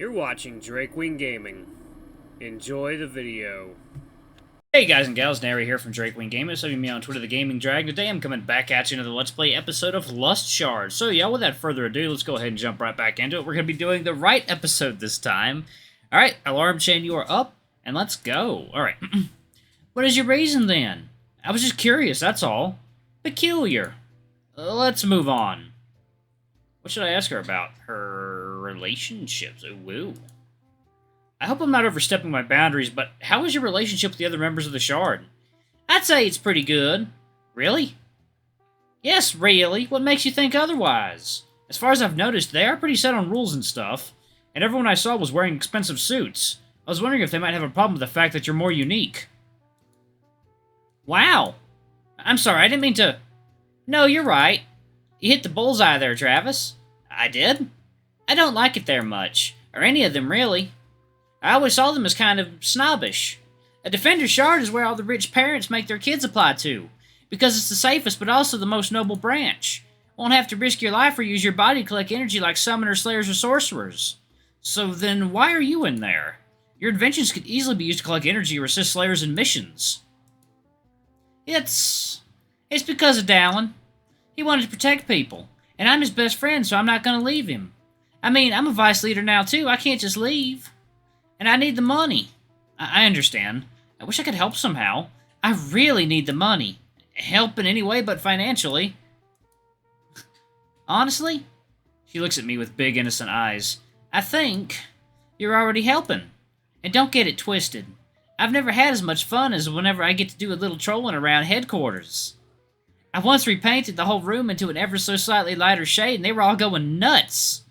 You're watching Drakewing Gaming. Enjoy the video. Hey guys and gals, Nary here from Drakewing Gaming. So you me on Twitter, The Gaming Drag. Today I'm coming back at you another Let's Play episode of Lust Shards. So yeah, without further ado, let's go ahead and jump right back into it. We're going to be doing the right episode this time. Alright, alarm chain, you are up, and let's go. Alright. What is your reason then? I was just curious, that's all. Peculiar. Let's move on. What should I ask her about? Her relationships. Oh, woo. I hope I'm not overstepping my boundaries, but how is your relationship with the other members of the Shard? I'd say it's pretty good. Really? Yes, really. What makes you think otherwise? As far as I've noticed, they are pretty set on rules and stuff, and everyone I saw was wearing expensive suits. I was wondering if they might have a problem with the fact that you're more unique. Wow. I'm sorry, I didn't mean to... No, you're right. You hit the bullseye there, Travis. I did? I don't like it there much, or any of them, really. I always saw them as kind of snobbish. A Defender Shard is where all the rich parents make their kids apply to, because it's the safest but also the most noble branch. Won't have to risk your life or use your body to collect energy like summoners, slayers, or sorcerers. So then, why are you in there? Your inventions could easily be used to collect energy or assist slayers in missions. It's because of Dallin. He wanted to protect people, and I'm his best friend, so I'm not going to leave him. I mean, I'm a vice leader now, too. I can't just leave. And I need the money. I understand. I wish I could help somehow. I really need the money. Help in any way but financially. Honestly? She looks at me with big, innocent eyes. I think you're already helping. And don't get it twisted. I've never had as much fun as whenever I get to do a little trolling around headquarters. I once repainted the whole room into an ever so slightly lighter shade, and they were all going nuts.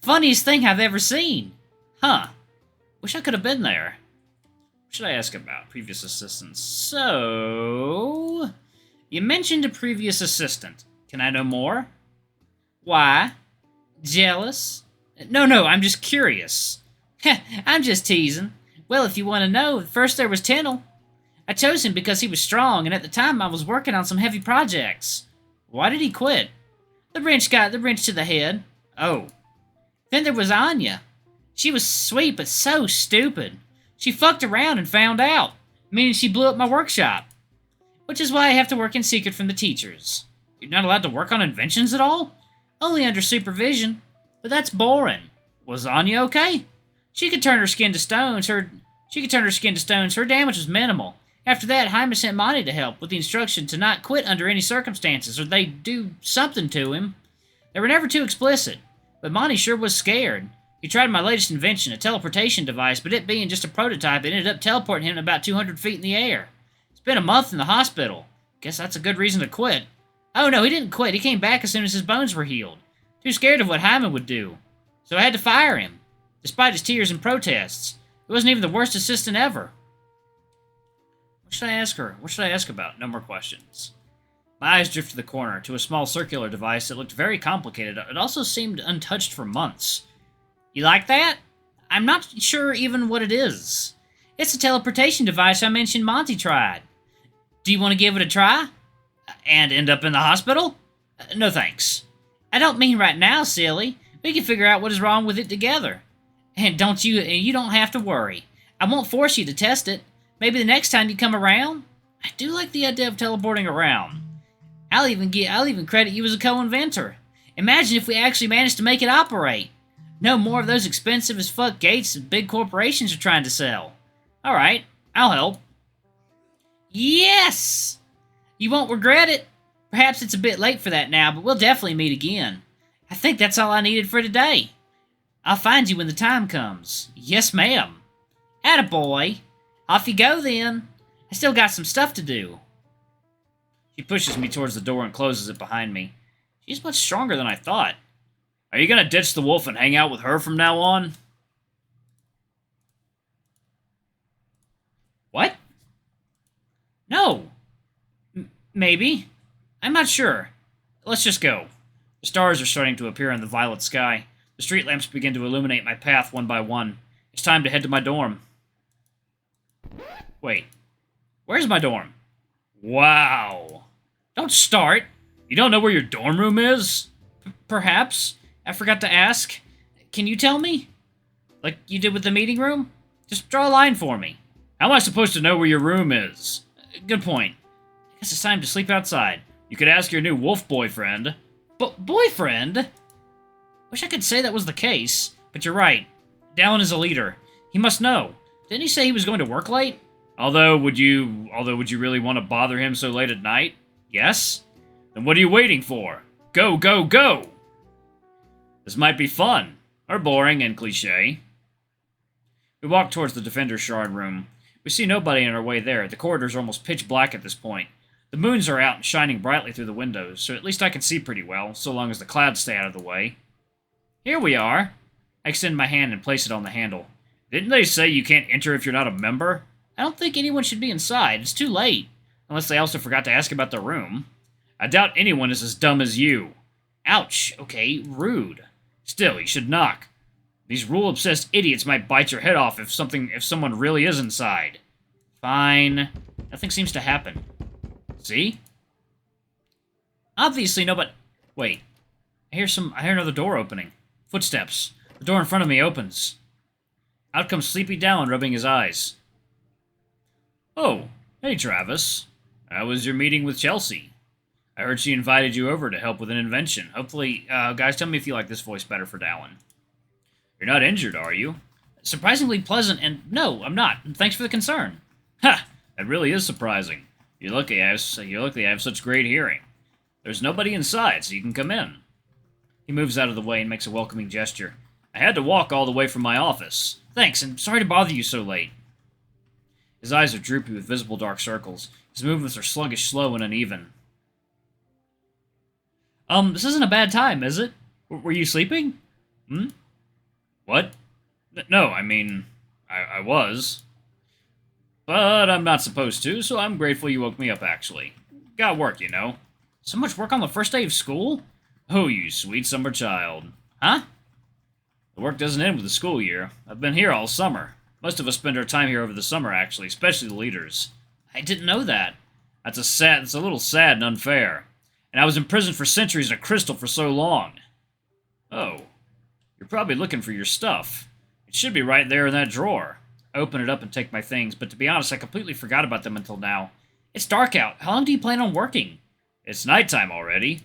Funniest thing I've ever seen. Huh. Wish I could have been there. What should I ask about? Previous assistants. So... You mentioned a previous assistant. Can I know more? Why? Jealous? No, I'm just curious. I'm just teasing. Well, if you want to know, first there was Tennel. I chose him because he was strong, and at the time I was working on some heavy projects. Why did he quit? The wrench to the head. Oh. Then there was Anya. She was sweet, but so stupid. She fucked around and found out, meaning she blew up my workshop. Which is why I have to work in secret from the teachers. You're not allowed to work on inventions at all? Only under supervision. But that's boring. Was Anya okay? She could turn her skin to stones. Her damage was minimal. After that, Jaime sent Monty to help, with the instruction to not quit under any circumstances, or they'd do something to him. They were never too explicit, but Monty sure was scared. He tried my latest invention, a teleportation device, but it being just a prototype, it ended up teleporting him about 200 feet in the air. Spent a month in the hospital. Guess that's a good reason to quit. Oh no, he didn't quit. He came back as soon as his bones were healed. Too scared of what Jaime would do. So I had to fire him, despite his tears and protests. He wasn't even the worst assistant ever. What should I ask her? What should I ask about? No more questions. My eyes drifted to the corner, to a small circular device that looked very complicated. It also seemed untouched for months. You like that? I'm not sure even what it is. It's a teleportation device I mentioned Monty tried. Do you want to give it a try? And end up in the hospital? No thanks. I don't mean right now, silly. We can figure out what is wrong with it together. And you don't have to worry. I won't force you to test it. Maybe the next time you come around? I do like the idea of teleporting around. I'll even credit you as a co-inventor. Imagine if we actually managed to make it operate. No more of those expensive as fuck gates that big corporations are trying to sell. Alright, I'll help. Yes! You won't regret it. Perhaps it's a bit late for that now, but we'll definitely meet again. I think that's all I needed for today. I'll find you when the time comes. Yes, ma'am. Attaboy. Off you go, then. I still got some stuff to do. She pushes me towards the door and closes it behind me. She's much stronger than I thought. Are you gonna ditch the wolf and hang out with her from now on? What? No. Maybe. I'm not sure. Let's just go. The stars are starting to appear in the violet sky. The street lamps begin to illuminate my path one by one. It's time to head to my dorm. Wait. Where's my dorm? Wow. Don't start. You don't know where your dorm room is? Perhaps. I forgot to ask. Can you tell me? Like you did with the meeting room? Just draw a line for me. How am I supposed to know where your room is? Good point. I guess it's time to sleep outside. You could ask your new wolf boyfriend. But boyfriend? Wish I could say that was the case, but you're right. Dallin is a leader. He must know. Didn't he say he was going to work late? Although, would you really want to bother him so late at night? Yes? Then what are you waiting for? Go, go, go! This might be fun, or boring and cliché. We walk towards the Defender Shard room. We see nobody on our way there. The corridors are almost pitch black at this point. The moons are out and shining brightly through the windows, so at least I can see pretty well, so long as the clouds stay out of the way. Here we are. I extend my hand and place it on the handle. Didn't they say you can't enter if you're not a member? I don't think anyone should be inside. It's too late. Unless they also forgot to ask about the room. I doubt anyone is as dumb as you. Ouch. Okay, rude. Still, you should knock. These rule-obsessed idiots might bite your head off if someone really is inside. Fine. Nothing seems to happen. See? Obviously nobody... Wait. I hear another door opening. Footsteps. The door in front of me opens. Out comes Sleepy Dallan, rubbing his eyes. Oh, hey Travis. How was your meeting with Chelsea? I heard she invited you over to help with an invention. Hopefully, guys, tell me if you like this voice better for Dallan. You're not injured, are you? Surprisingly pleasant, and no, I'm not. Thanks for the concern. Ha! That really is surprising. You're lucky I have such great hearing. There's nobody inside, so you can come in. He moves out of the way and makes a welcoming gesture. I had to walk all the way from my office. Thanks, and sorry to bother you so late. His eyes are droopy with visible dark circles. His movements are sluggish, slow, and uneven. This isn't a bad time, is it? Were you sleeping? What? No, I mean, I was. But I'm not supposed to, so I'm grateful you woke me up, actually. Got work, you know. So much work on the first day of school? Oh, you sweet summer child. Huh? The work doesn't end with the school year. I've been here all summer. Most of us spend our time here over the summer, actually, especially the leaders. I didn't know that. It's a little sad and unfair. And I was in prison for centuries in a crystal for so long. Oh. You're probably looking for your stuff. It should be right there in that drawer. I open it up and take my things, but to be honest, I completely forgot about them until now. It's dark out. How long do you plan on working? It's nighttime already.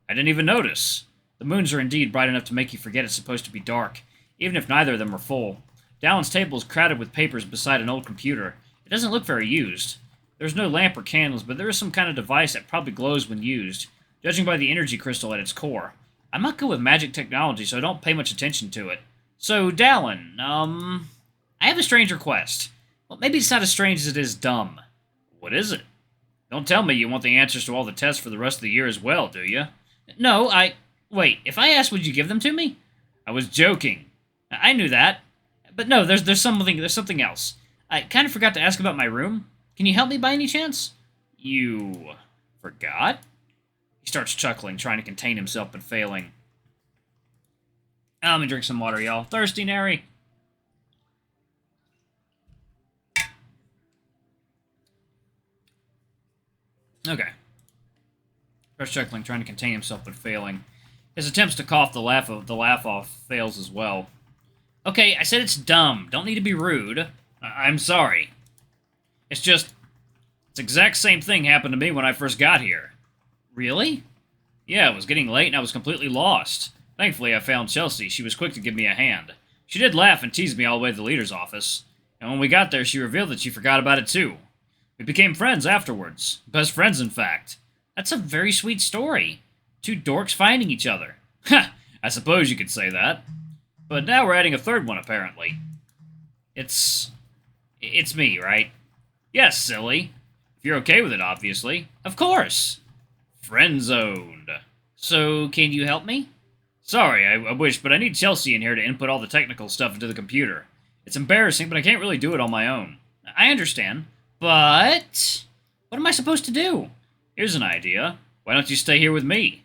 I didn't even notice. The moons are indeed bright enough to make you forget it's supposed to be dark, even if neither of them are full. Dallan's table is crowded with papers beside an old computer. It doesn't look very used. There's no lamp or candles, but there is some kind of device that probably glows when used, judging by the energy crystal at its core. I'm not good with magic technology, so I don't pay much attention to it. So, Dallan, I have a strange request. Well, maybe it's not as strange as it is dumb. What is it? Don't tell me you want the answers to all the tests for the rest of the year as well, do you? No, Wait, if I asked, would you give them to me? I was joking. I knew that. But no, there's something else. I kind of forgot to ask about my room. Can you help me by any chance? You forgot? He starts chuckling, trying to contain himself, but failing. Let me drink some water, y'all. Thirsty, Nary? Okay. Starts chuckling, trying to contain himself, but failing. His attempts to cough the laugh off fails as well. Okay, I said it's dumb. Don't need to be rude. I'm sorry. It's the exact same thing happened to me when I first got here. Really? Yeah, it was getting late and I was completely lost. Thankfully, I found Chelsea. She was quick to give me a hand. She did laugh and tease me all the way to the leader's office. And when we got there, she revealed that she forgot about it too. We became friends afterwards. Best friends, in fact. That's a very sweet story. Two dorks finding each other. Ha! I suppose you could say that. But now we're adding a third one, apparently. It's me, right? Yes, silly. If you're okay with it, obviously. Of course! Friend-zoned. So, can you help me? Sorry, I wish, but I need Chelsea in here to input all the technical stuff into the computer. It's embarrassing, but I can't really do it on my own. I understand, but... what am I supposed to do? Here's an idea. Why don't you stay here with me?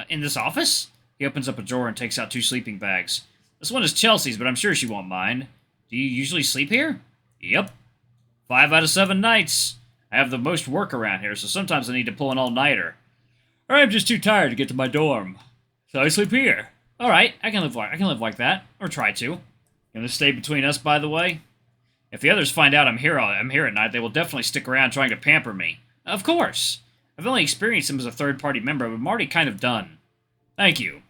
In this office? He opens up a drawer and takes out 2 sleeping bags. This one is Chelsea's, but I'm sure she won't mind. Do you usually sleep here? Yep. 5 out of 7 nights. I have the most work around here, so sometimes I need to pull an all-nighter. Or I'm just too tired to get to my dorm. So I sleep here. Alright, I can live like that. Or try to. Gonna stay between us, by the way? If the others find out I'm here at night, they will definitely stick around trying to pamper me. Of course. I've only experienced him as a third-party member, but I'm already kind of done. Thank you.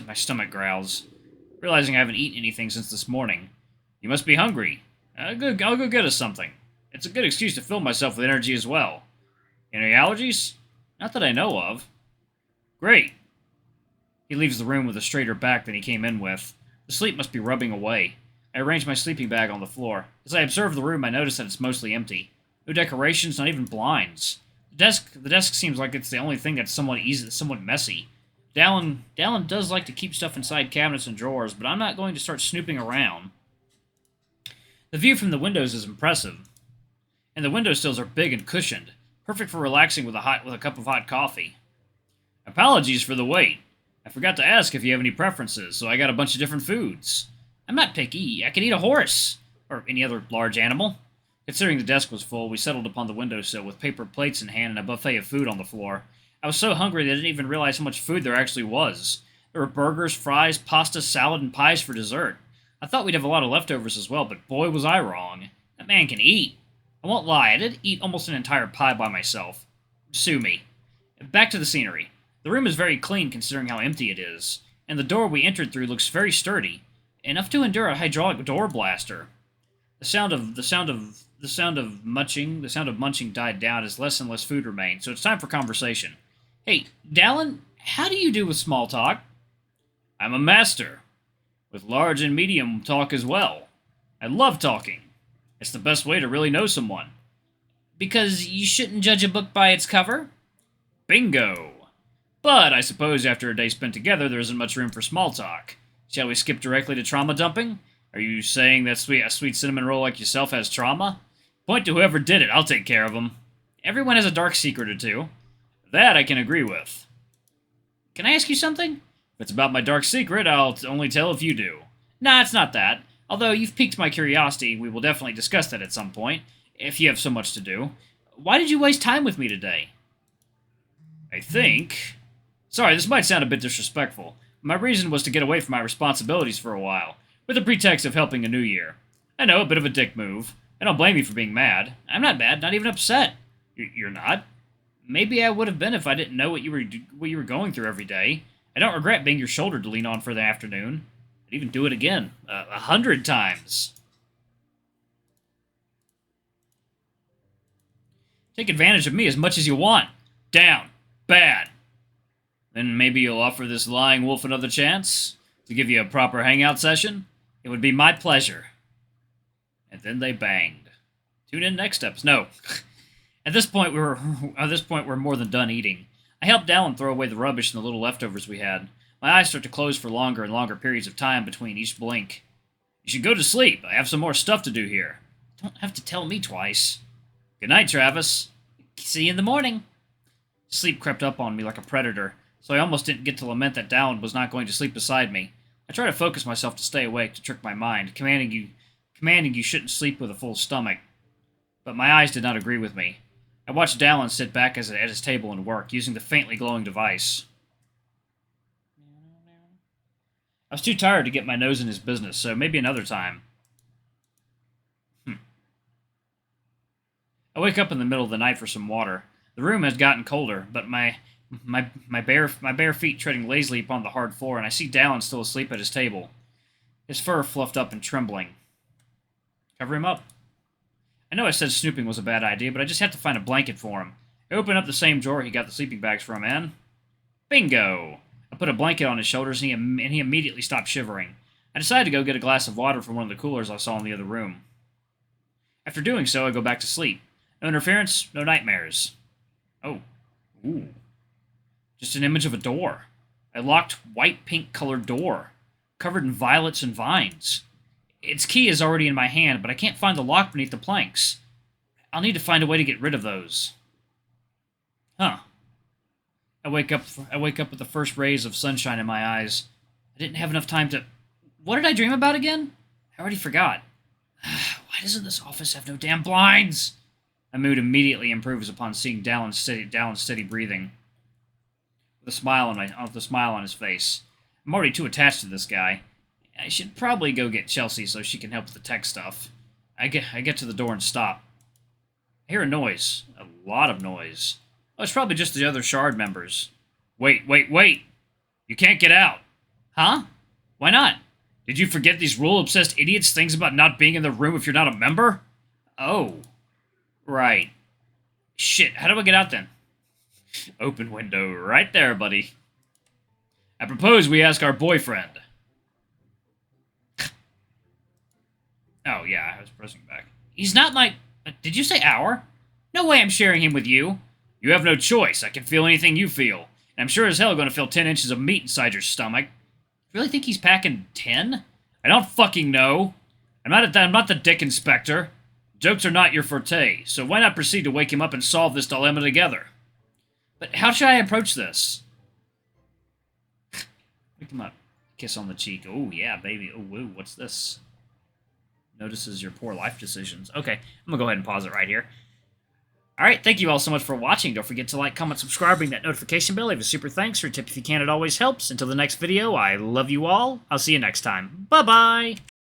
My stomach growls, realizing I haven't eaten anything since this morning. You must be hungry. I'll go get us something. It's a good excuse to fill myself with energy as well. Any allergies? Not that I know of. Great. He leaves the room with a straighter back than he came in with. The sleep must be rubbing away. I arrange my sleeping bag on the floor. As I observe the room, I notice that it's mostly empty. No decorations, not even blinds. The desk seems like it's the only thing that's somewhat messy. Dallin does like to keep stuff inside cabinets and drawers, but I'm not going to start snooping around. The view from the windows is impressive, and the windowsills are big and cushioned, perfect for relaxing with a cup of hot coffee. Apologies for the wait. I forgot to ask if you have any preferences, so I got a bunch of different foods. I'm not picky. I could eat a horse, or any other large animal. Considering the desk was full, we settled upon the windowsill with paper plates in hand and a buffet of food on the floor. I was so hungry that I didn't even realize how much food there actually was. There were burgers, fries, pasta, salad, and pies for dessert. I thought we'd have a lot of leftovers as well, but boy was I wrong. That man can eat. I won't lie, I did eat almost an entire pie by myself. Sue me. Back to the scenery. The room is very clean considering how empty it is, and the door we entered through looks very sturdy, enough to endure a hydraulic door blaster. The sound of munching died down as less and less food remained, so it's time for conversation. Hey, Dallin, how do you do with small talk? I'm a master, with large and medium talk as well. I love talking. It's the best way to really know someone. Because you shouldn't judge a book by its cover? Bingo! But I suppose after a day spent together, there isn't much room for small talk. Shall we skip directly to trauma dumping? Are you saying that a sweet cinnamon roll like yourself has trauma? Point to whoever did it, I'll take care of him. Everyone has a dark secret or two. That I can agree with. Can I ask you something? If it's about my dark secret, I'll only tell if you do. Nah, it's not that. Although you've piqued my curiosity, we will definitely discuss that at some point, if you have so much to do. Why did you waste time with me today? I think... Sorry, this might sound a bit disrespectful. My reason was to get away from my responsibilities for a while, with the pretext of helping a new year. I know, a bit of a dick move. I don't blame you for being mad. I'm not mad, not even upset. You're not? Maybe I would have been if I didn't know what you were going through every day. I don't regret being your shoulder to lean on for the afternoon. I'd even do it again, 100 times. Take advantage of me as much as you want. Down. Bad. Then maybe you'll offer this lying wolf another chance to give you a proper hangout session? It would be my pleasure. And then they banged. Tune in next episode. No. At this point, we're more than done eating. I helped Dallin throw away the rubbish and the little leftovers we had. My eyes start to close for longer and longer periods of time between each blink. You should go to sleep. I have some more stuff to do here. Don't have to tell me twice. Good night, Travis. See you in the morning. Sleep crept up on me like a predator, so I almost didn't get to lament that Dallin was not going to sleep beside me. I try to focus myself to stay awake, to trick my mind, commanding you shouldn't sleep with a full stomach. But my eyes did not agree with me. I watched Dallin sit back at his table and work, using the faintly glowing device. I was too tired to get my nose in his business, so maybe another time. I wake up in the middle of the night for some water. The room has gotten colder, but my bare feet treading lazily upon the hard floor, and I see Dallin still asleep at his table, his fur fluffed up and trembling. Cover him up. I know I said snooping was a bad idea, but I just had to find a blanket for him. I opened up the same drawer he got the sleeping bags from, and... bingo! I put a blanket on his shoulders, and he immediately stopped shivering. I decided to go get a glass of water from one of the coolers I saw in the other room. After doing so, I go back to sleep. No interference, no nightmares. Oh. Ooh. Just an image of a door. A locked white-pink colored door, covered in violets and vines. Its key is already in my hand, but I can't find the lock beneath the planks. I'll need to find a way to get rid of those. Huh. I wake up with the first rays of sunshine in my eyes. I didn't have enough time to... What did I dream about again? I already forgot. Why doesn't this office have no damn blinds? My mood immediately improves upon seeing Dallan's steady breathing. With a smile on his face. I'm already too attached to this guy. I should probably go get Chelsea so she can help with the tech stuff. I get to the door and stop. I hear a noise. A lot of noise. Oh, it's probably just the other Shard members. Wait! You can't get out. Huh? Why not? Did you forget these rule-obsessed idiots' things about not being in the room if you're not a member? Oh. Right. Shit, how do I get out then? Open window right there, buddy. I propose we ask our boyfriend. Oh, yeah, I was pressing back. He's not my... Did you say our? No way I'm sharing him with you. You have no choice. I can feel anything you feel. And I'm sure as hell going to feel 10 inches of meat inside your stomach. Really think he's packing 10? I don't fucking know. I'm not the dick inspector. Jokes are not your forte, so why not proceed to wake him up and solve this dilemma together? But how should I approach this? Wake him up. Kiss on the cheek. Oh, yeah, baby. Oh, woo, what's this? Notices your poor life decisions. Okay, I'm gonna go ahead and pause it right here. Alright, thank you all so much for watching. Don't forget to like, comment, subscribe, ring that notification bell. Leave a super thanks for a tip if you can. It always helps. Until the next video, I love you all. I'll see you next time. Bye-bye!